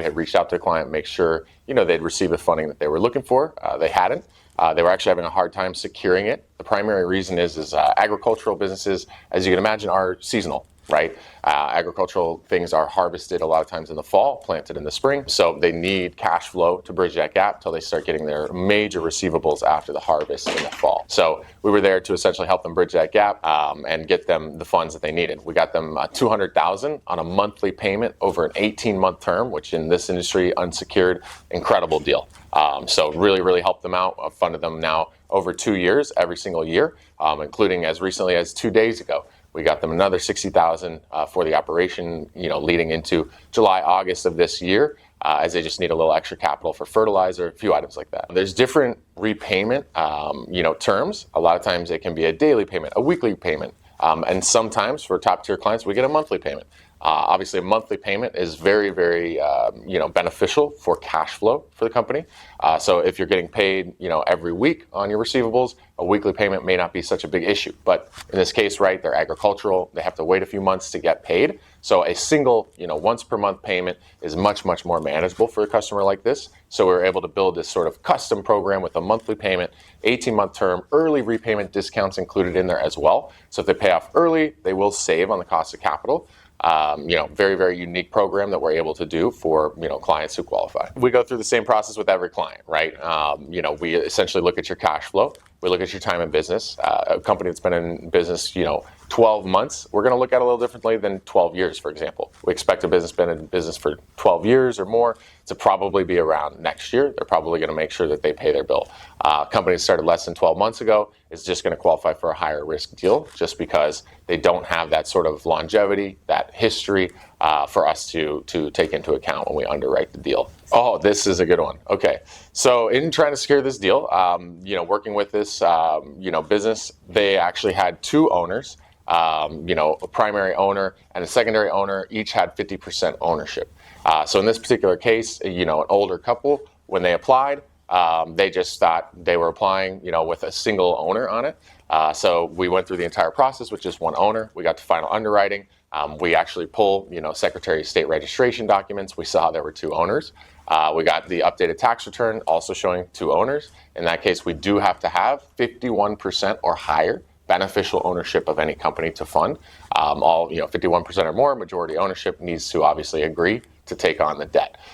We had reached out to the client, make sure, they'd received the funding that they were looking for. They hadn't. They were actually having a hard time securing it. The primary reason is agricultural businesses, as you can imagine, are seasonal, right? Agricultural things are harvested a lot of times in the fall, planted in the spring. So they need cash flow to bridge that gap till they start getting their major receivables after the harvest in the fall. So we were there to essentially help them bridge that gap and get them the funds that they needed. We got them $200,000 on a monthly payment over an 18-month term, which in this industry, unsecured, incredible deal. So really helped them out. I've funded them now over 2 years, every single year, including as recently as 2 days ago. We got them another $60,000 for the operation, leading into July, August of this year, as they just need a little extra capital for fertilizer, a few items like that. There's different repayment, terms. A lot of times it can be a daily payment, a weekly payment, and sometimes for top tier clients, we get a monthly payment. Obviously, a monthly payment is very beneficial for cash flow for the company. So if you're getting paid, every week on your receivables, a weekly payment may not be such a big issue. But in this case, right, they're agricultural. They have to wait a few months to get paid. So a single, once per month payment is much more manageable for a customer like this. So we were able to build this sort of custom program with a monthly payment, 18-month term, early repayment discounts included in there as well. So if they pay off early, they will save on the cost of capital. Very unique program that we're able to do for, clients who qualify. We go through the same process with every client, right? We essentially look at your cash flow. We look at your time in business. A company that's been in business, 12 months, we're going to look at it a little differently than 12 years, for example. We expect a business been in business for 12 years or more to probably be around next year. They're probably going to make sure that they pay their bill. Company that started less than 12 months ago is just going to qualify for a higher risk deal just because they don't have that sort of longevity, that history for us to take into account when we underwrite the deal. Oh, this is a good one. Okay. So in trying to secure this deal, working with this, business, they actually had two owners. A primary owner and a secondary owner each had 50% ownership. So in this particular case, an older couple, when they applied, they just thought they were applying, with a single owner on it. So we went through the entire process with just one owner. We got to final underwriting. We actually pull, Secretary of State registration documents. We saw there were two owners. We got the updated tax return also showing two owners. In that case, we do have to have 51% or higher beneficial ownership of any company to fund. 51% or more, majority ownership needs to obviously agree to take on the debt.